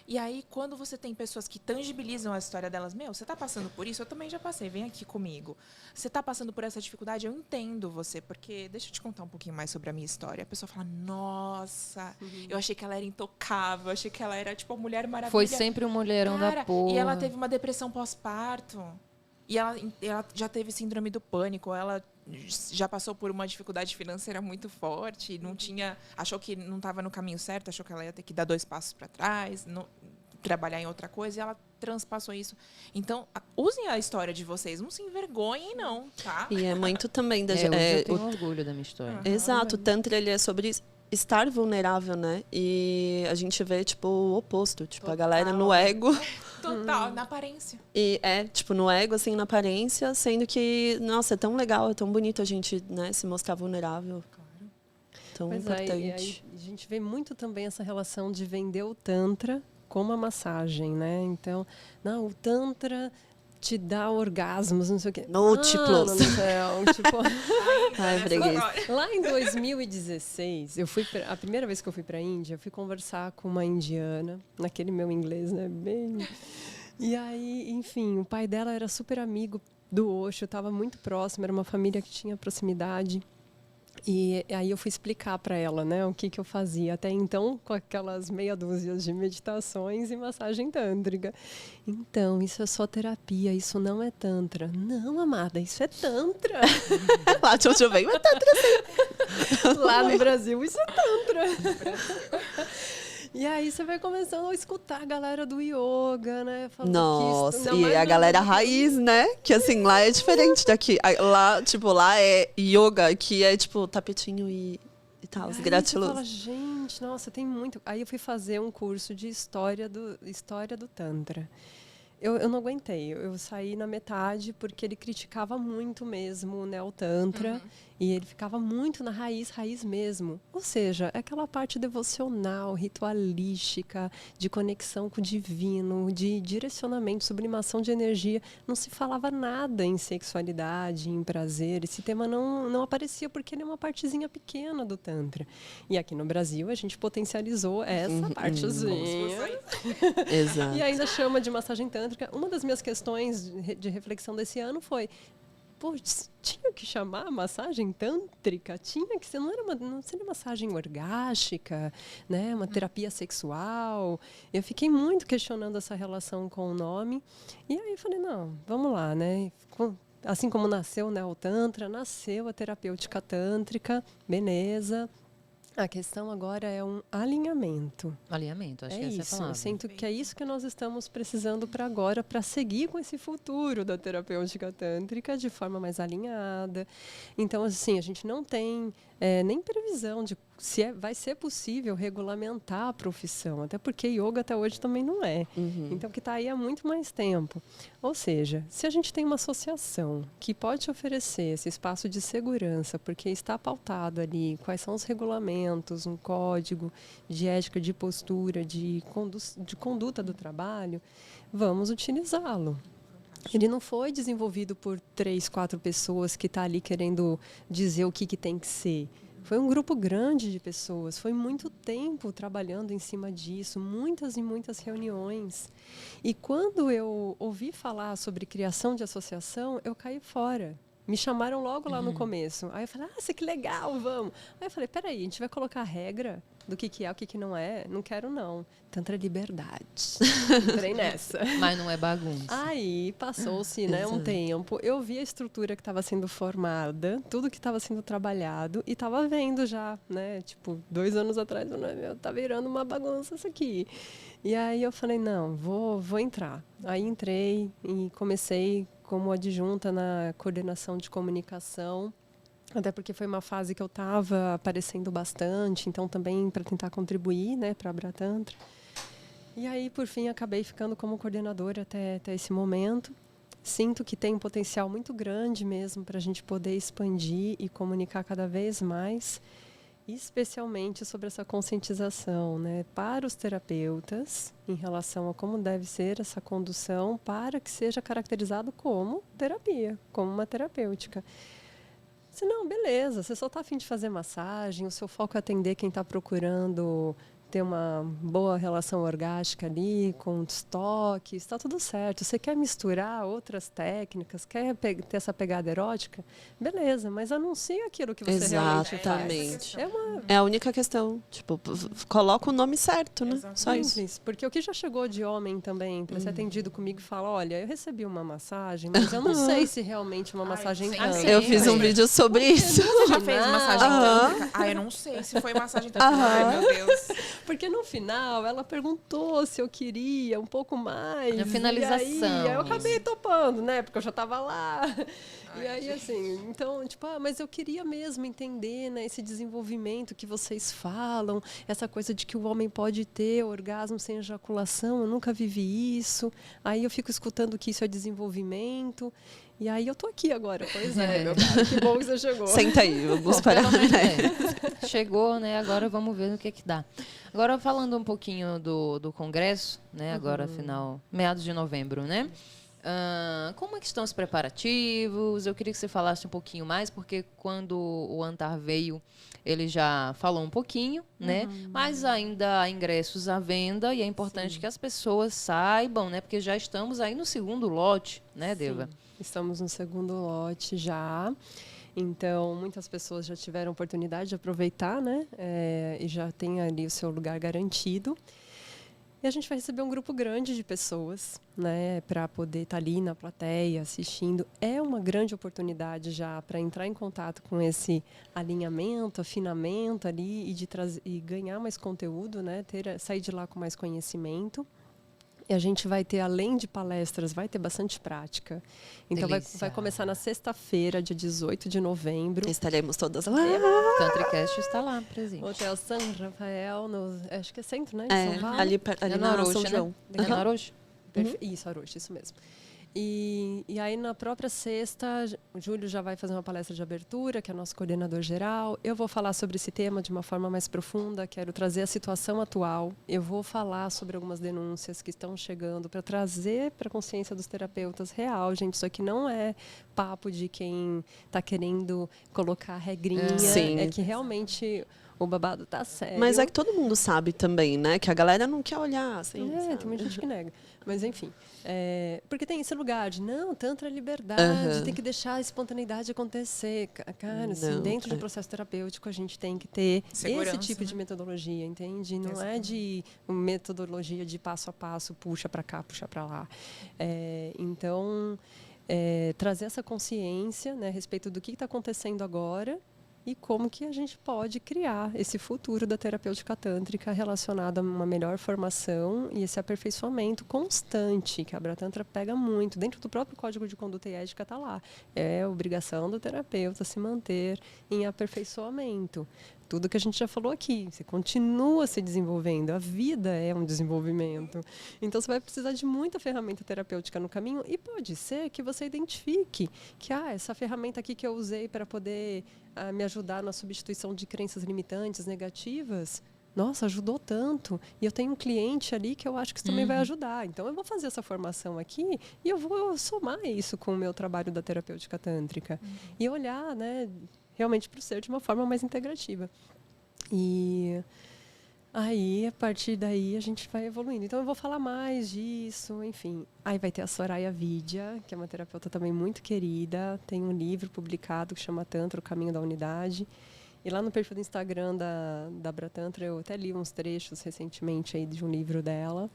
E aí, quando você tem pessoas que tangibilizam a história delas, você está passando por isso? Eu também já passei, vem aqui comigo. Você está passando por essa dificuldade? Eu entendo você, porque deixa eu te contar um pouquinho mais sobre a minha história. A pessoa fala, nossa, eu achei que ela era intocável, eu achei que ela era tipo a Mulher Maravilha. Foi sempre um mulherão da porra. E ela teve uma depressão pós-parto. E ela já teve síndrome do pânico, ela já passou por uma dificuldade financeira muito forte, achou que não estava no caminho certo, achou que ela ia ter que dar 2 passos para trás, trabalhar em outra coisa, e ela transpassou isso. Então, usem a história de vocês, não se envergonhem, não, tá? E é muito também... eu tenho orgulho da minha história. Exato, o Tantra, ele é sobre estar vulnerável, né? E a gente vê, tipo, o oposto. Tipo, total. A galera no ego... Total, na aparência. E tipo, no ego, assim, na aparência, sendo que, nossa, é tão legal, é tão bonito a gente, né, se mostrar vulnerável. Claro. Tão importante. Aí a gente vê muito também essa relação de vender o Tantra como a massagem, né? Então, não, o Tantra te dá orgasmos, não sei o quê. Múltiplos. Tipo... Ai, preguiça. Lá em 2016, a primeira vez que eu fui para a Índia, eu fui conversar com uma indiana, naquele meu inglês, né? E aí, enfim, o pai dela era super amigo do Osho, estava muito próximo, era uma família que tinha proximidade. E aí eu fui explicar para ela, né, o que eu fazia até então com aquelas meia dúzia de meditações e massagem tântrica. Então, isso é só terapia, isso não é tantra. Não, amada, isso é tantra. Lá de onde eu venho é tantra, sim. Lá no Brasil, isso é tantra. E aí você vai começando a escutar a galera do yoga, né? Falando nossa, e a galera raiz, né? Que assim, lá é diferente daqui. Lá, tipo, lá é yoga, que é tipo tapetinho e tal, os gratiluz. Você fala, gente, nossa, tem muito. Aí eu fui fazer um curso de história do Tantra. Eu não aguentei, eu saí na metade porque ele criticava muito mesmo o Neo-Tantra e ele ficava muito na raiz mesmo. Ou seja, é aquela parte devocional, ritualística, de conexão com o divino, de direcionamento, sublimação de energia. Não se falava nada em sexualidade, em prazer. Esse tema não aparecia porque ele é uma partezinha pequena do Tantra. E aqui no Brasil a gente potencializou essa partezinha. Exato. E ainda chama de massagem tântrica. Uma das minhas questões de reflexão desse ano foi, tinha que chamar massagem tântrica? Tinha que ser, não seria massagem orgástica, né? Uma terapia sexual. Eu fiquei muito questionando essa relação com o nome. E aí falei, não, vamos lá, né? Assim como nasceu, né, o Tantra, nasceu a terapêutica tântrica, beleza. A questão agora é um alinhamento. Alinhamento, acho que essa é a palavra. Eu sinto que é isso que nós estamos precisando para agora, para seguir com esse futuro da terapêutica tântrica de forma mais alinhada. Então, assim, a gente não tem nem previsão de se vai ser possível regulamentar a profissão, até porque yoga até hoje também não é. Então, que está aí há muito mais tempo. Ou seja, se a gente tem uma associação que pode oferecer esse espaço de segurança, porque está pautado ali quais são os regulamentos, um código de ética, de postura, de conduta do trabalho, vamos utilizá-lo. Ele não foi desenvolvido por 3, 4 pessoas que estão ali querendo dizer o que tem que ser. Foi um grupo grande de pessoas, foi muito tempo trabalhando em cima disso, muitas e muitas reuniões. E quando eu ouvi falar sobre criação de associação, eu caí fora. Me chamaram logo lá no começo. Aí eu falei, que legal, vamos. Aí eu falei, peraí, a gente vai colocar regra do que é, o que não é? Não quero, não. Tantra é liberdade. Entrei nessa. Mas não é bagunça. Aí passou-se, né, um tempo. Eu vi a estrutura que estava sendo formada, tudo que estava sendo trabalhado, e estava vendo já, né? Tipo, 2 anos atrás, tá virando uma bagunça isso aqui. E aí eu falei, não, vou entrar. Aí entrei e comecei como adjunta na coordenação de comunicação, até porque foi uma fase que eu estava aparecendo bastante, então também para tentar contribuir, né, para a Abratantra. E aí, por fim, acabei ficando como coordenadora até esse momento. Sinto que tem um potencial muito grande mesmo para a gente poder expandir e comunicar cada vez mais, especialmente sobre essa conscientização, né, para os terapeutas em relação a como deve ser essa condução para que seja caracterizado como terapia, como uma terapêutica. Se não, beleza, você só está a fim de fazer massagem, o seu foco é atender quem está procurando ter uma boa relação orgástica ali, com estoques, está tudo certo. Você quer misturar outras técnicas, quer ter essa pegada erótica? Beleza, mas anuncie aquilo que você realmente faz. É a única questão. Tipo, coloca o nome certo, né? Exatamente. Só isso. Simples, porque o que já chegou de homem também, para ser atendido comigo, fala, olha, eu recebi uma massagem, mas eu não sei se realmente uma massagem sim, tântrica. sim. Eu fiz um vídeo sobre isso. Você já fez massagem tântrica? Eu não sei se foi massagem tântrica. Ai, meu Deus. Porque no final ela perguntou se eu queria um pouco mais. A finalização. E aí eu acabei topando, né? Porque eu já estava lá. E aí, assim, então, tipo, mas eu queria mesmo entender, né, esse desenvolvimento que vocês falam, essa coisa de que o homem pode ter orgasmo sem ejaculação, eu nunca vivi isso. Aí eu fico escutando que isso é desenvolvimento. E aí eu tô aqui agora. Pois é, meu caro, que bom que você chegou. Senta aí, vamos parar. Chegou, né? Agora vamos ver no que dá. Agora, falando um pouquinho do congresso, né? Agora, meados de novembro, né? Como é que estão os preparativos? Eu queria que você falasse um pouquinho mais, porque quando o Antar veio, ele já falou um pouquinho, né? Mas ainda há ingressos à venda e é importante que as pessoas saibam, né? Porque já estamos aí no segundo lote, né, Deva? Sim, estamos no segundo lote já. Então, muitas pessoas já tiveram oportunidade de aproveitar, né? E já tem ali o seu lugar garantido. E a gente vai receber um grupo grande de pessoas, né, para poder estar ali na plateia, assistindo. É uma grande oportunidade já para entrar em contato com esse alinhamento, afinamento ali e ganhar mais conteúdo, né, sair de lá com mais conhecimento. E a gente vai ter, além de palestras, vai ter bastante prática. Então, vai começar na sexta-feira, dia 18 de novembro. Estaremos todas lá. Tantricast está lá, presente. Hotel San Rafael, acho que é centro, né? É, São ali no na Arocha, São né? João. É no Arocha? Isso, Arocha, isso mesmo. E aí, na própria sexta, o Júlio já vai fazer uma palestra de abertura, que é nosso coordenador geral. Eu vou falar sobre esse tema de uma forma mais profunda, quero trazer a situação atual. Eu vou falar sobre algumas denúncias que estão chegando para trazer para a consciência dos terapeutas real. Gente, isso aqui não é papo de quem está querendo colocar regrinha. Sim. É que realmente o babado tá sério. Mas é que todo mundo sabe também, né? Que a galera não quer olhar. Assim, tem muita gente que nega. Mas, enfim. Porque tem esse lugar de, não, tantra é liberdade, tem que deixar a espontaneidade acontecer. Cara, assim, dentro do processo terapêutico, a gente tem que ter esse tipo de metodologia, entende? Não é de metodologia de passo a passo, puxa para cá, puxa para lá. Então, trazer essa consciência, né, a respeito do que está acontecendo agora e como que a gente pode criar esse futuro da terapêutica tântrica relacionado a uma melhor formação e esse aperfeiçoamento constante, que a Abratantra pega muito. Dentro do próprio Código de Conduta e Ética está lá. É obrigação do terapeuta se manter em aperfeiçoamento. Tudo que a gente já falou aqui, você continua se desenvolvendo, a vida é um desenvolvimento. Então, você vai precisar de muita ferramenta terapêutica no caminho e pode ser que você identifique que essa ferramenta aqui que eu usei para poder me ajudar na substituição de crenças limitantes, negativas, nossa, ajudou tanto. E eu tenho um cliente ali que eu acho que isso também vai ajudar. Então, eu vou fazer essa formação aqui e eu vou somar isso com o meu trabalho da terapêutica tântrica. E olhar, né, realmente para o ser de uma forma mais integrativa. E aí, a partir daí, a gente vai evoluindo. Então, eu vou falar mais disso, enfim. Aí vai ter a Soraya Vidya, que é uma terapeuta também muito querida. Tem um livro publicado que chama Tantra, O Caminho da Unidade. E lá no perfil do Instagram da Abratantra, eu até li uns trechos recentemente aí de um livro dela,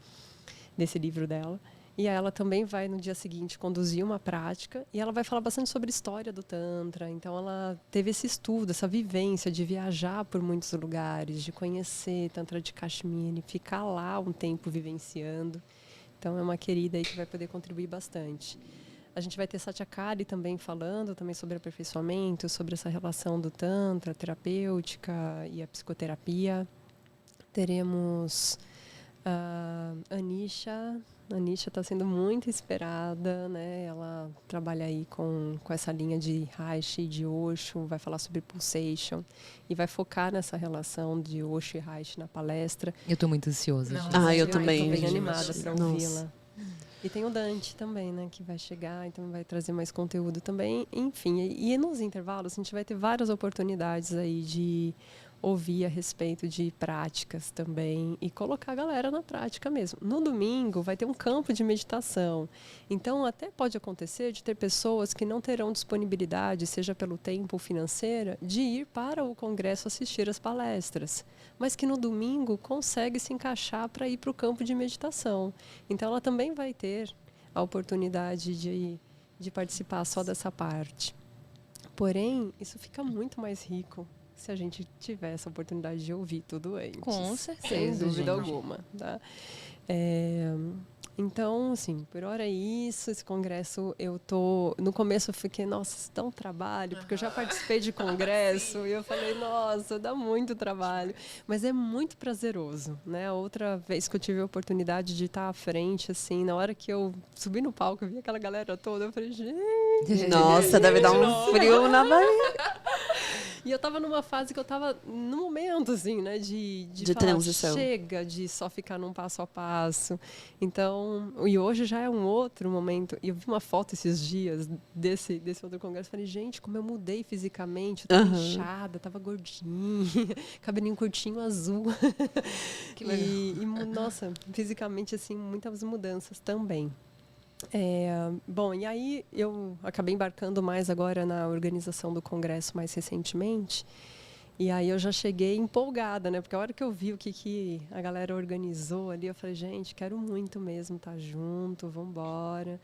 desse livro dela. E ela também vai, no dia seguinte, conduzir uma prática. E ela vai falar bastante sobre a história do Tantra. Então, ela teve esse estudo, essa vivência de viajar por muitos lugares, de conhecer Tantra de Kashmir, ficar lá um tempo vivenciando. Então, é uma querida aí que vai poder contribuir bastante. A gente vai ter Satyakali também falando também sobre aperfeiçoamento, sobre essa relação do Tantra, a terapêutica e a psicoterapia. Teremos a Anisha. A Anisha está sendo muito esperada, né? Ela trabalha aí com essa linha de Reishi, de Osho, vai falar sobre Pulsation e vai focar nessa relação de Osho e Reishi na palestra. Eu estou muito ansiosa. Eu também. Estou bem animada para ouvi-la. E tem o Dante também, né? Que vai chegar, então vai trazer mais conteúdo também. Enfim, e nos intervalos a gente vai ter várias oportunidades aí de ouvir a respeito de práticas também e colocar a galera na prática mesmo. No domingo vai ter um campo de meditação. Então, até pode acontecer de ter pessoas que não terão disponibilidade, seja pelo tempo ou financeira, de ir para o congresso assistir as palestras, mas que no domingo consegue se encaixar para ir para o campo de meditação. Então, ela também vai ter a oportunidade de participar só dessa parte. Porém, isso fica muito mais rico se a gente tiver essa oportunidade de ouvir tudo antes. Com certeza, sem dúvida gente. alguma. Tá? Então, assim, por hora é isso. Esse congresso, no começo eu fiquei, nossa, dá um trabalho, porque eu já participei de congresso e eu falei, nossa, dá muito trabalho. Mas é muito prazeroso, né? Outra vez que eu tive a oportunidade de estar à frente, assim, na hora que eu subi no palco, eu vi aquela galera toda, eu falei, gente... Nossa, deve dar um frio na barriga. E eu tava numa fase que eu tava no momento, assim, né? De falar, transição. Chega de só ficar num passo a passo. Então, e hoje já é um outro momento. E eu vi uma foto esses dias desse outro congresso. Falei, gente, como eu mudei fisicamente. Eu tava inchada, tava gordinha. Cabelinho curtinho, azul. Que legal. E, nossa, fisicamente, assim, muitas mudanças também. Bom, e aí eu acabei embarcando mais agora na organização do congresso mais recentemente. E aí eu já cheguei empolgada, né? Porque a hora que eu vi o que a galera organizou ali, eu falei, gente, quero muito mesmo estar junto, vamos embora.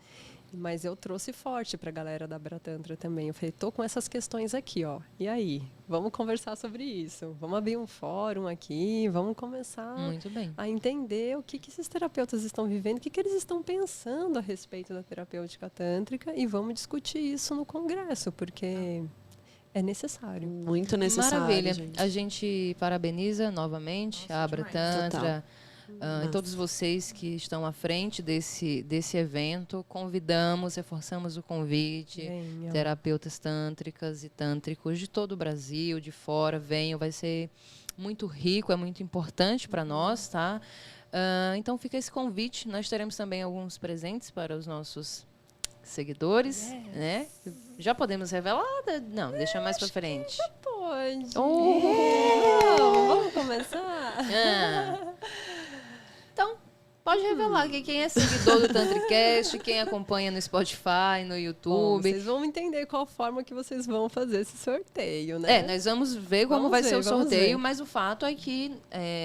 Mas eu trouxe forte para a galera da Abratantra também. Eu falei, tô com essas questões aqui, ó. E aí? Vamos conversar sobre isso. Vamos abrir um fórum aqui, vamos começar Muito bem. a entender o que esses terapeutas estão vivendo, o que eles estão pensando a respeito da terapêutica tântrica e vamos discutir isso no congresso, porque é necessário. Muito necessário. Maravilha. Gente. A gente parabeniza novamente a Abratantra. E todos vocês que estão à frente desse evento, convidamos, reforçamos o convite, Venham. terapeutas tântricas e tântricos de todo o Brasil, de fora, venham, vai ser muito rico, é muito importante para nós, tá? Então fica esse convite, nós teremos também alguns presentes para os nossos seguidores, né? Já podemos revelar? Não, deixa mais para frente. Pode. Vamos começar? Então, pode revelar que quem é seguidor do TantriCast, quem acompanha no Spotify, no Bom, YouTube. vocês vão entender qual forma que vocês vão fazer esse sorteio, né? Nós vamos ver como Vamos vai ver, ser o vamos sorteio, ver. mas o fato é que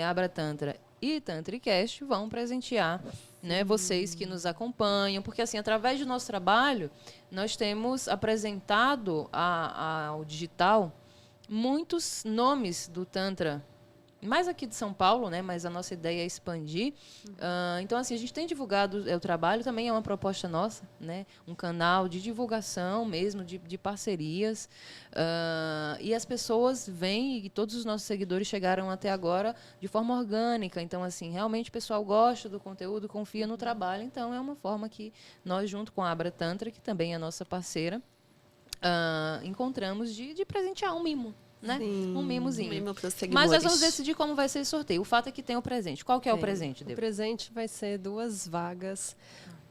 Abratantra e TantriCast vão presentear, né, vocês que nos acompanham, porque assim, através do nosso trabalho, nós temos apresentado ao digital muitos nomes do Tantra, mais aqui de São Paulo, né? Mas a nossa ideia é expandir. Então, assim, a gente tem divulgado o trabalho, também é uma proposta nossa, né? Um canal de divulgação mesmo, de parcerias. E as pessoas vêm, e todos os nossos seguidores chegaram até agora de forma orgânica. Então, assim, realmente o pessoal gosta do conteúdo, confia no trabalho. Então, é uma forma que nós, junto com a Abratantra, que também é a nossa parceira, encontramos de presentear um mimo. Né? Sim. Um mimozinho. Mimo pros Mas seguidores. nós vamos decidir como vai ser esse sorteio. O fato é que tem o presente. Qual que é o presente, O Débora? presente vai ser 2 vagas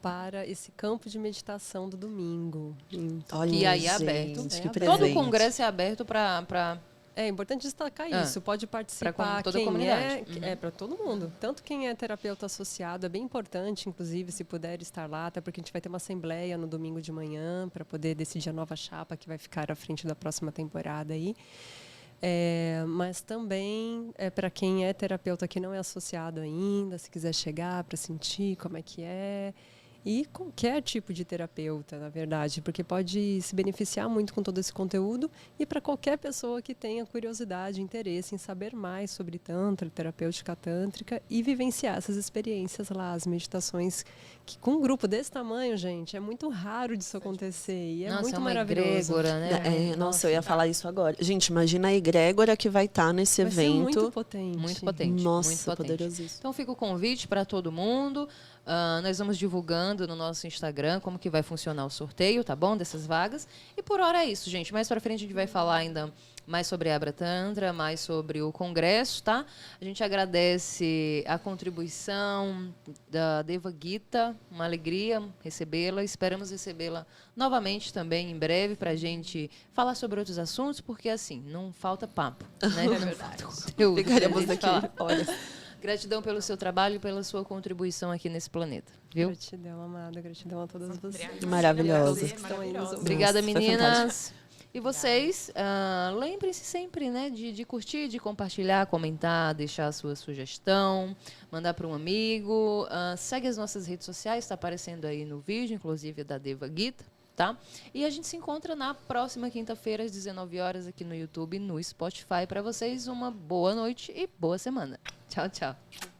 para esse campo de meditação do domingo. Então, Olha, Que aí é gente, aberto. que Todo Todo presente. congresso é aberto para é importante destacar Ah, isso. Pode participar toda a quem comunidade. é para todo mundo. Tanto quem é terapeuta associado, é bem importante, inclusive, se puder estar lá, até porque a gente vai ter uma assembleia no domingo de manhã para poder decidir a nova chapa que vai ficar à frente da próxima temporada aí. Mas também é para quem é terapeuta que não é associado ainda, se quiser chegar para sentir como é que é. E qualquer tipo de terapeuta, na verdade, porque pode se beneficiar muito com todo esse conteúdo e para qualquer pessoa que tenha curiosidade, interesse em saber mais sobre Tantra, terapêutica tântrica e vivenciar essas experiências lá, as meditações, que com um grupo desse tamanho, gente, é muito raro disso acontecer e é Nossa, muito é uma maravilhoso. egrégora, né? Nossa, eu ia falar isso agora. Gente, imagina a egrégora que vai estar nesse Vai ser evento. muito potente. Muito potente. Nossa, muito potente. poderosíssimo. Então fica o convite para todo mundo. Nós vamos divulgando no nosso Instagram como que vai funcionar o sorteio, tá bom? Dessas vagas. E por hora é isso, gente. Mais para frente a gente vai falar ainda mais sobre a Abra Tantra, mais sobre o congresso, tá? A gente agradece a contribuição da Deva Gita, uma alegria recebê-la. Esperamos recebê-la novamente também em breve para a gente falar sobre outros assuntos, porque assim, não falta papo, né? É Não falta conteúdo pra Ficaríamos gente aqui falar. horas. Gratidão pelo seu trabalho e pela sua contribuição aqui nesse planeta, viu? Gratidão, amada. Gratidão a todas vocês. Maravilhosa. Prazer, maravilhosa. Obrigada, Nossa, foi meninas. E vocês, lembrem-se sempre, né, de curtir, de compartilhar, comentar, deixar a sua sugestão, mandar para um amigo. Segue as nossas redes sociais, está aparecendo aí no vídeo, inclusive da Deva Gita, tá? E a gente se encontra na próxima quinta-feira, às 19 horas, aqui no YouTube e no Spotify. Para vocês, uma boa noite e boa semana. Tchau, tchau.